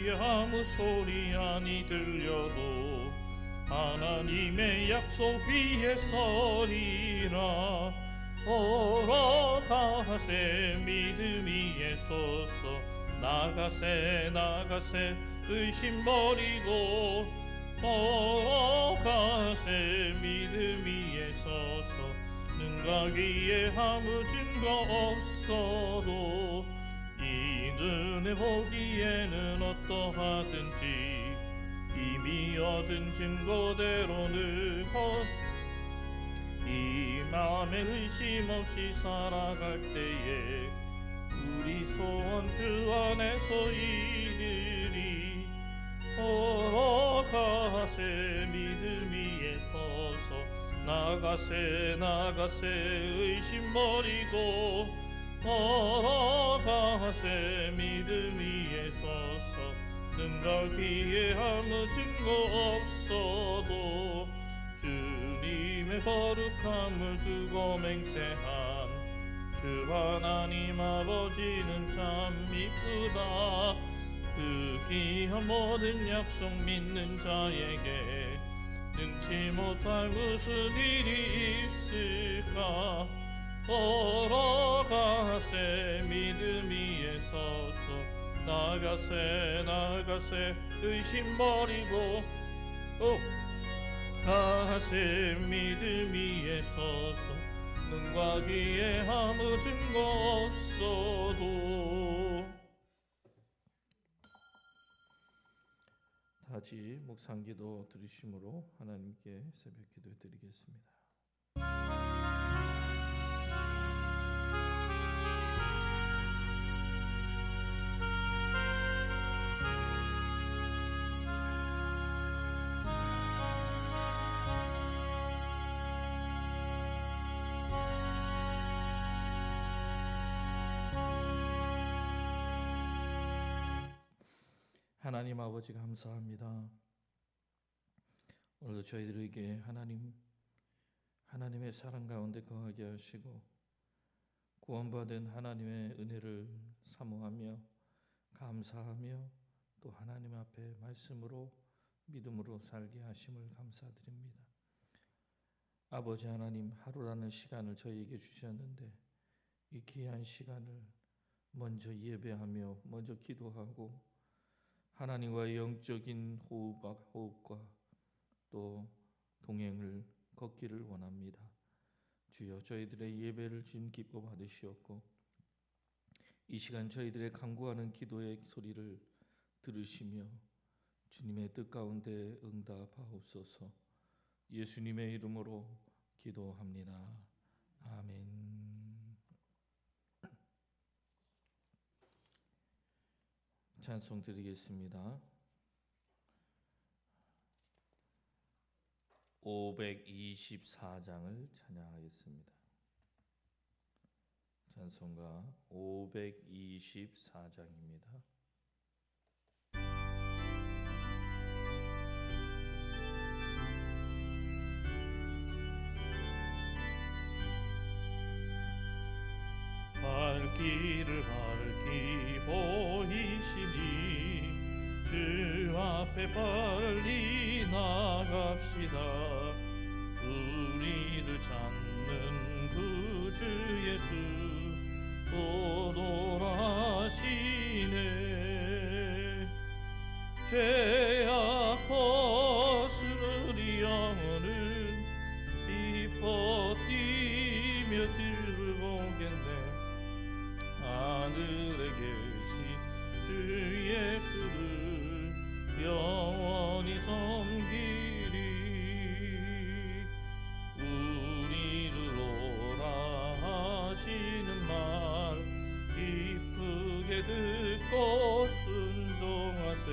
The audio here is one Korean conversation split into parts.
아무 소리 아니 들려도 하나님의 약속 위에 서리라. 걸어가세 믿음 위에 서서 나가세 의심 버리고 걸어가세 믿음 위에 서서 눈과 귀에 아무 증거 없어도 이 눈에 보기에는 어떠하든지 이미 얻은 증거대로는 이 마음에 의심 없이 살아갈 때에 우리 소원 주 안에서 이르리. 걸어가세 믿음 위에 서서 나가세 의심 버리고 걸어가세 믿음 위에 서서 눈과 귀에 아무 증거 없어도 주님의 거룩함을 두고 맹세한 주 하나님 아버지는 참 이쁘다. 그 귀한 모든 약속 믿는 자에게 능치 못할 무슨 일이 있을까. 걸어가세 믿음 위에 서서 나가세 의심 버리고 가세 믿음 위에 서서 눈과 귀에 아무 증거 없어도. 다시 묵상기도 들으심으로 하나님께 새벽 기도 드리겠습니다. 하나님 아버지 감사합니다. 오늘도 저희들에게 하나님의 사랑 가운데 거하게 하시고 구원받은 하나님의 은혜를 사모하며 감사하며 또 하나님 앞에 말씀으로 믿음으로 살게 하심을 감사드립니다. 아버지 하나님, 하루라는 시간을 저희에게 주셨는데 이 귀한 시간을 먼저 예배하며 먼저 기도하고 하나님과의 영적인 호흡과 또 동행을 걷기를 원합니다. 주여, 저희들의 예배를 주님 기뻐 받으시옵고 이 시간 저희들의 간구하는 기도의 소리를 들으시며 주님의 뜻 가운데 응답하옵소서. 예수님의 이름으로 기도합니다. 아멘. 찬송 드리겠습니다. 524장을 찬양하겠습니다. 찬송가 524장입니다. 갈 길을 밝히 보이시니 주 앞에 빨리 나갑시다. 우리를 찾는 구주 예수 또 돌아가시네. 죄악 벗으리 영혼은 기뻐 뛰며 들보겠네. 하늘에 계신 주 예수를 영원히 섬기리. 우리를 오라 하시는 말 기쁘게 듣고 순종하세.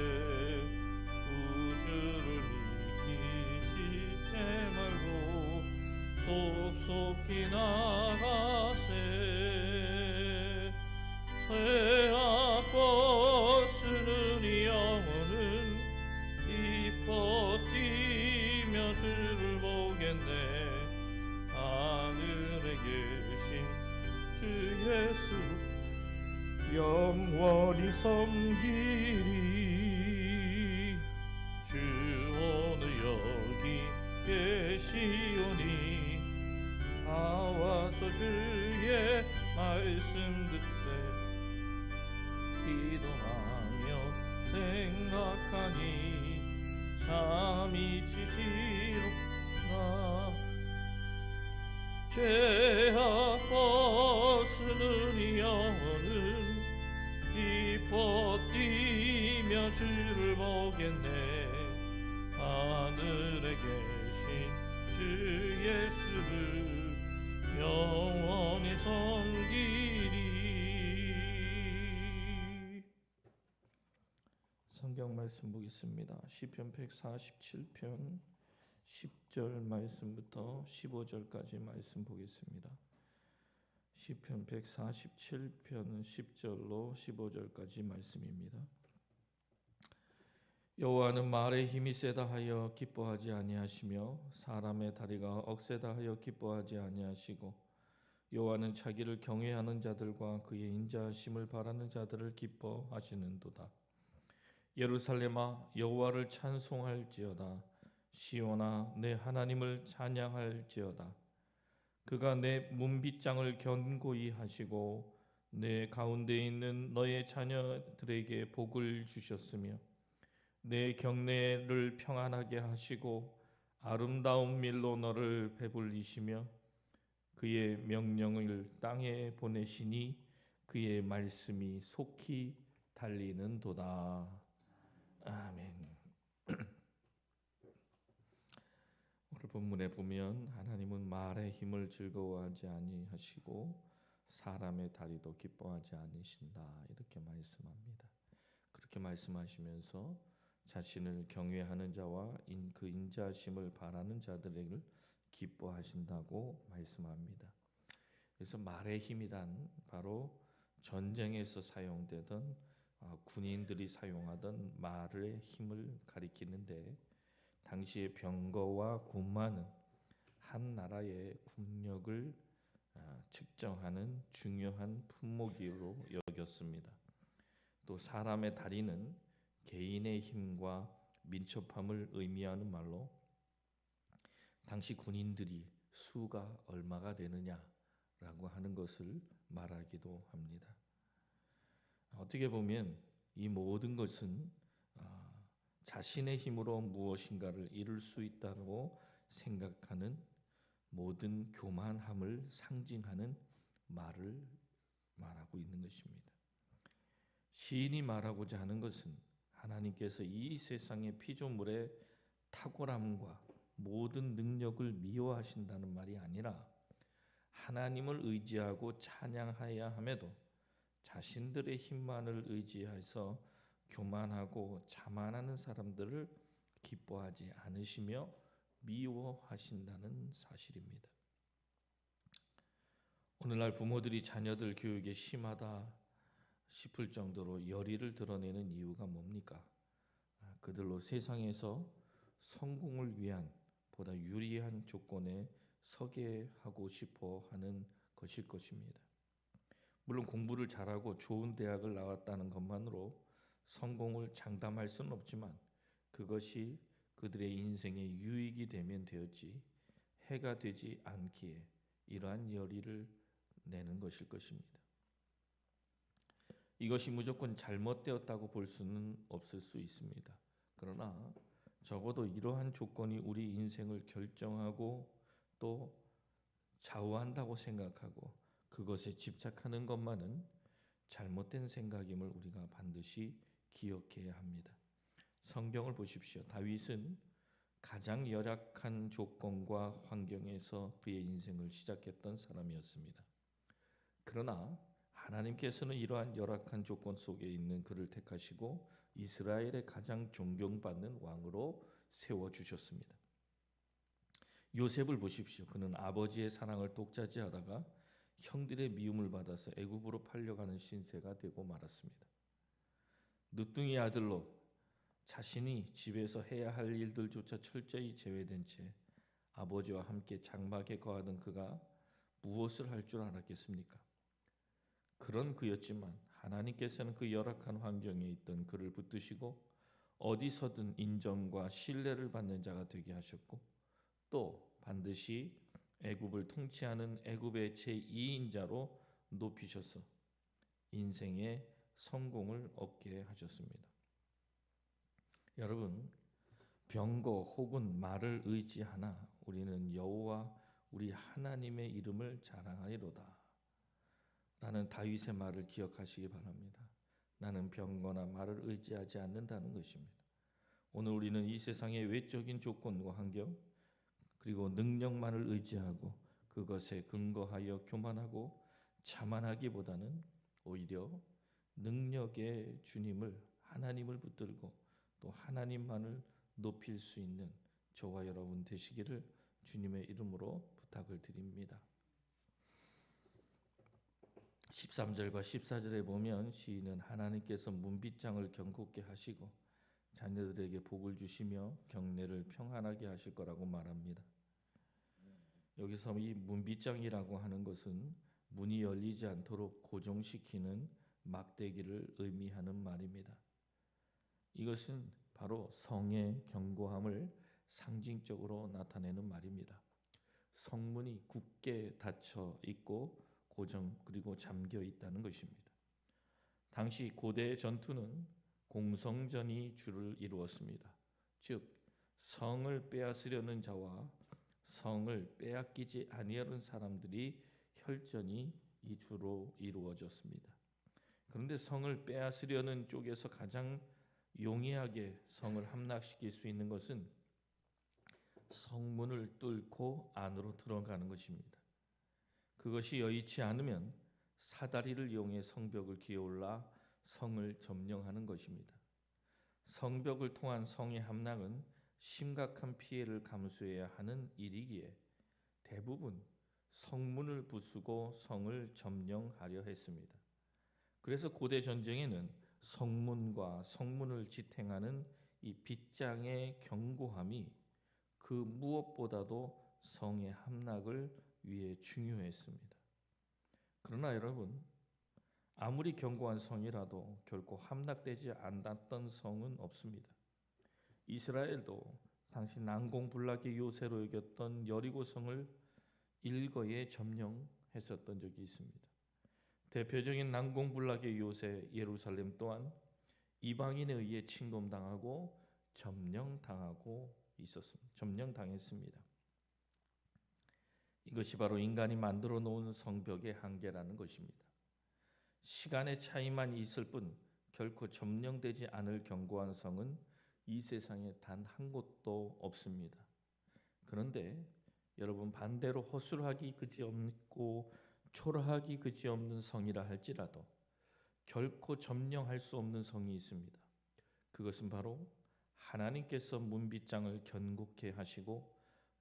말씀 듣되 기도하며 생각하니 잠이 치시로다. 죄악 벗으는 이 영혼은 기뻐 뛰며 주를 보겠네. 하늘에 계신 주 예수를 영원히 섬기리. 성경 말씀 보겠습니다. 시편 147편 10절 말씀부터 15절까지 말씀 보겠습니다. 시편 147편 10절로 15절까지 말씀입니다. 여호와는 말의 힘이 세다 하여 기뻐하지 아니하시며 사람의 다리가 억세다 하여 기뻐하지 아니하시고 여호와는 자기를 경외하는 자들과 그의 인자하심을 바라는 자들을 기뻐하시는도다. 예루살렘아 여호와를 찬송할지어다. 시온아 내 하나님을 찬양할지어다. 그가 내 문빗장을 견고히 하시고 내 가운데 있는 너의 자녀들에게 복을 주셨으며 내 경내를 평안하게 하시고 아름다운 밀로 너를 배불리시며 그의 명령을 땅에 보내시니 그의 말씀이 속히 달리는도다. 아멘. 오늘 본문에 보면 하나님은 말의 힘을 즐거워하지 아니하시고 사람의 다리도 기뻐하지 않으신다, 이렇게 말씀합니다. 그렇게 말씀하시면서 자신을 경외하는 자와 그 인자하심을 바라는 자들을 기뻐하신다고 말씀합니다. 그래서 말의 힘이란 바로 전쟁에서 사용되던 군인들이 사용하던 말의 힘을 가리키는데, 당시의 병거와 군마는 한 나라의 국력을 측정하는 중요한 품목으로 여겼습니다. 또 사람의 다리는 개인의 힘과 민첩함을 의미하는 말로 당시 군인들이 수가 얼마가 되느냐라고 하는 것을 말하기도 합니다. 어떻게 보면 이 모든 것은 자신의 힘으로 무엇인가를 이룰 수 있다고 생각하는 모든 교만함을 상징하는 말을 말하고 있는 것입니다. 시인이 말하고자 하는 것은 하나님께서 이 세상의 피조물의 탁월함과 모든 능력을 미워하신다는 말이 아니라 하나님을 의지하고 찬양해야 함에도 자신들의 힘만을 의지해서 교만하고 자만하는 사람들을 기뻐하지 않으시며 미워하신다는 사실입니다. 오늘날 부모들이 자녀들 교육에 심하다 싶을 정도로 열의를 드러내는 이유가 뭡니까? 그들로 세상에서 성공을 위한 보다 유리한 조건에 서게 하고 싶어 하는 것일 것입니다. 물론 공부를 잘하고 좋은 대학을 나왔다는 것만으로 성공을 장담할 수는 없지만 그것이 그들의 인생에 유익이 되면 되었지 해가 되지 않기에 이러한 열의를 내는 것일 것입니다. 이것이 무조건 잘못되었다고 볼 수는 없을 수 있습니다. 그러나 적어도 이러한 조건이 우리 인생을 결정하고 또 좌우한다고 생각하고 그것에 집착하는 것만은 잘못된 생각임을 우리가 반드시 기억해야 합니다. 성경을 보십시오. 다윗은 가장 열악한 조건과 환경에서 그의 인생을 시작했던 사람이었습니다. 그러나 하나님께서는 이러한 열악한 조건 속에 있는 그를 택하시고 이스라엘의 가장 존경받는 왕으로 세워주셨습니다. 요셉을 보십시오. 그는 아버지의 사랑을 독차지하다가 형들의 미움을 받아서 애굽으로 팔려가는 신세가 되고 말았습니다. 늦둥이 아들로 자신이 집에서 해야 할 일들조차 철저히 제외된 채 아버지와 함께 장막에 거하던 그가 무엇을 할 줄 알았겠습니까? 그런 그였지만 하나님께서는 그 열악한 환경에 있던 그를 붙드시고 어디서든 인정과 신뢰를 받는 자가 되게 하셨고 또 반드시 애굽을 통치하는 애굽의 제2인자로 높이셔서 인생의 성공을 얻게 하셨습니다. 여러분, 병거 혹은 말을 의지하나 우리는 여호와 우리 하나님의 이름을 자랑하리로다 라는 다윗의 말을 기억하시기 바랍니다. 나는 병거나 말을 의지하지 않는다는 것입니다. 오늘 우리는 이 세상의 외적인 조건과 환경 그리고 능력만을 의지하고 그것에 근거하여 교만하고 자만하기보다는 오히려 능력의 주님을 하나님을 붙들고 또 하나님만을 높일 수 있는 저와 여러분 되시기를 주님의 이름으로 부탁을 드립니다. 13절과 14절에 보면 시인은 하나님께서 문빗장을 견고케 하시고 자녀들에게 복을 주시며 경내를 평안하게 하실 거라고 말합니다. 여기서 이 문빗장이라고 하는 것은 문이 열리지 않도록 고정시키는 막대기를 의미하는 말입니다. 이것은 바로 성의 견고함을 상징적으로 나타내는 말입니다. 성문이 굳게 닫혀 있고 고정 그리고 잠겨 있다는 것입니다. 당시 고대의 전투는 공성전이 주를 이루었습니다. 즉 성을 빼앗으려는 자와 성을 빼앗기지 아니하는 사람들이 혈전이 이 주로 이루어졌습니다. 그런데 성을 빼앗으려는 쪽에서 가장 용이하게 성을 함락시킬 수 있는 것은 성문을 뚫고 안으로 들어가는 것입니다. 그것이 여의치 않으면 사다리를 이용해 성벽을 기어올라 성을 점령하는 것입니다. 성벽을 통한 성의 함락은 심각한 피해를 감수해야 하는 일이기에 대부분 성문을 부수고 성을 점령하려 했습니다. 그래서 고대 전쟁에는 성문과 성문을 지탱하는 이 빗장의 견고함이 그 무엇보다도 성의 함락을 위해 중요했습니다. 그러나 여러분, 아무리 견고한 성이라도 결코 함락되지 않았던 성은 없습니다. 이스라엘도 당시 난공불락의 요새로 여겼던 여리고성을 일거에 점령했었던 적이 있습니다. 대표적인 난공불락의 요새 예루살렘 또한 이방인에 의해 침공당하고 점령당했습니다. 이것이 바로 인간이 만들어 놓은 성벽의 한계라는 것입니다. 시간의 차이만 있을 뿐 결코 점령되지 않을 견고한 성은 이 세상에 단 한 곳도 없습니다. 그런데 여러분, 반대로 허술하기 그지없고 초라하기 그지없는 성이라 할지라도 결코 점령할 수 없는 성이 있습니다. 그것은 바로 하나님께서 문빗장을 견고케 하시고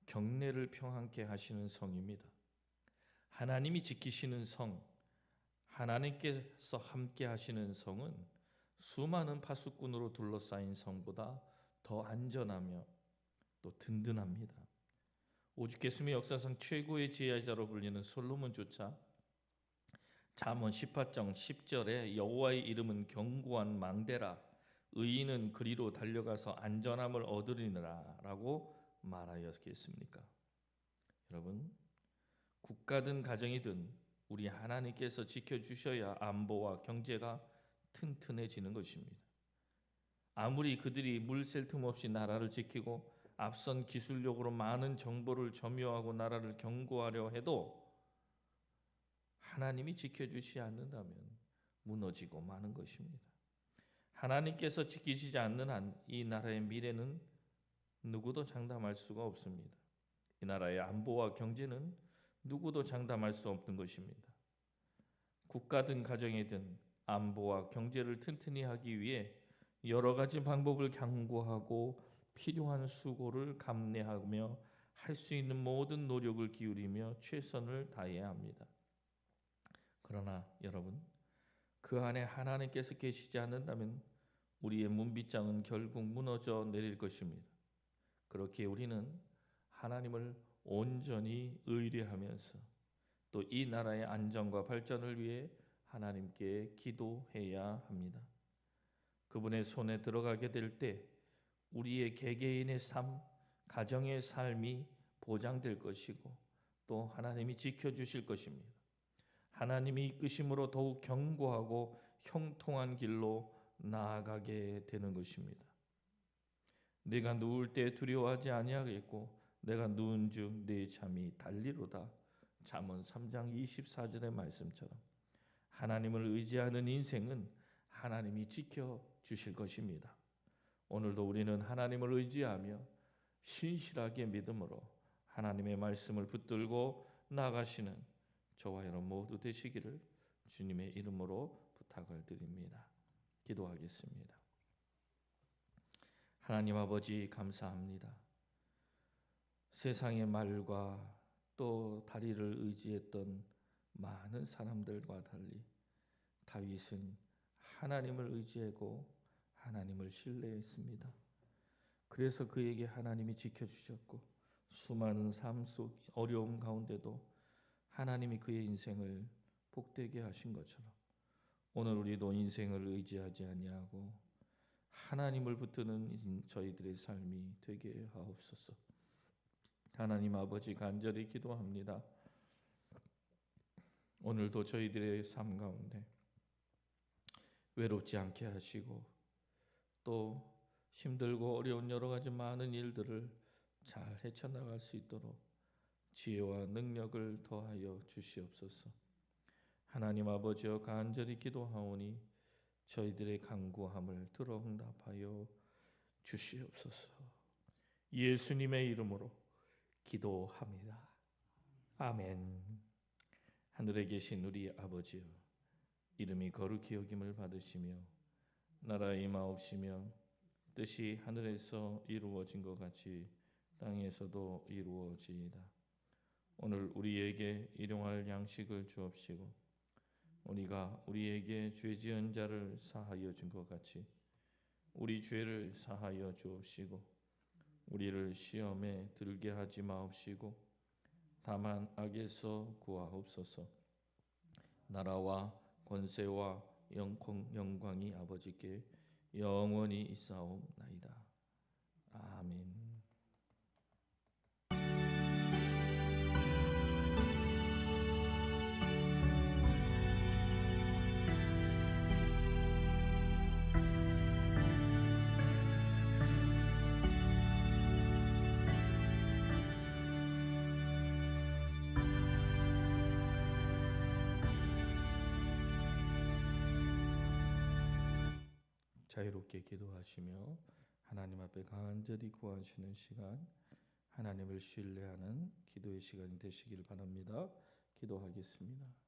경내를 평안케 하시는 성입니다. 하나님이 지키시는 성, 하나님께서 함께 하시는 성은 수많은 파수꾼으로 둘러싸인 성보다 더 안전하며 또 든든합니다. 오죽했으면 역사상 최고의 지혜자로 불리는 솔로몬조차 잠언 18장 10절에 여호와의 이름은 견고한 망대라 의인은 그리로 달려가서 안전함을 얻으리라 라고 말하였겠습니까? 여러분, 국가든 가정이든 우리 하나님께서 지켜주셔야 안보와 경제가 튼튼해지는 것입니다. 아무리 그들이 물샐 틈 없이 나라를 지키고 앞선 기술력으로 많은 정보를 점유하고 나라를 견고하려 해도 하나님이 지켜주시지 않는다면 무너지고 마는 것입니다. 하나님께서 지키시지 않는 한 이 나라의 미래는 누구도 장담할 수가 없습니다. 이 나라의 안보와 경제는 누구도 장담할 수 없는 것입니다. 국가든 가정이든 안보와 경제를 튼튼히 하기 위해 여러 가지 방법을 강구하고 필요한 수고를 감내하며 할 수 있는 모든 노력을 기울이며 최선을 다해야 합니다. 그러나 여러분, 그 안에 하나님께서 계시지 않는다면 우리의 문빗장은 결국 무너져 내릴 것입니다. 그렇게 우리는 하나님을 온전히 의뢰하면서 또 이 나라의 안정과 발전을 위해 하나님께 기도해야 합니다. 그분의 손에 들어가게 될 때 우리의 개개인의 삶, 가정의 삶이 보장될 것이고 또 하나님이 지켜주실 것입니다. 하나님이 이끄심으로 더욱 견고하고 형통한 길로 나아가게 되는 것입니다. 내가 누울 때 두려워하지 아니하겠고 내가 누운즉 내 잠이 달리로다. 잠언 3장 24절의 말씀처럼 하나님을 의지하는 인생은 하나님이 지켜 주실 것입니다. 오늘도 우리는 하나님을 의지하며 신실하게 믿음으로 하나님의 말씀을 붙들고 나가시는 저와 여러분 모두 되시기를 주님의 이름으로 부탁을 드립니다. 기도하겠습니다. 하나님 아버지 감사합니다. 세상의 말과 또 다리를 의지했던 많은 사람들과 달리 다윗은 하나님을 의지하고 하나님을 신뢰했습니다. 그래서 그에게 하나님이 지켜주셨고 수많은 삶 속 어려움 가운데도 하나님이 그의 인생을 복되게 하신 것처럼 오늘 우리도 인생을 의지하지 아니하고 하나님을 붙드는 저희들의 삶이 되게 하옵소서. 하나님 아버지 간절히 기도합니다. 오늘도 저희들의 삶 가운데 외롭지 않게 하시고 또 힘들고 어려운 여러 가지 많은 일들을 잘 헤쳐나갈 수 있도록 지혜와 능력을 더하여 주시옵소서. 하나님 아버지여 간절히 기도하오니 저희들의 간구함을 들어 응답하여 주시옵소서. 예수님의 이름으로 기도합니다. 아멘. 하늘에 계신 우리 아버지여, 이름이 거룩히 여김을 받으시며 나라의 임하옵시며 뜻이 하늘에서 이루어진 것 같이 땅에서도 이루어지이다. 오늘 우리에게 일용할 양식을 주옵시고 우리가 우리에게 죄 지은 자를 사하여 준 것 같이 우리 죄를 사하여 주옵시고 우리를 시험에 들게 하지 마옵시고 다만 악에서 구하옵소서. 나라와 권세와 영광이 아버지께 영원히 있사옵나이다. 아멘. 자유롭게 기도하시며 하나님 앞에 간절히 구하시는 시간, 하나님을 신뢰하는 기도의 시간이 되시길 바랍니다. 기도하겠습니다.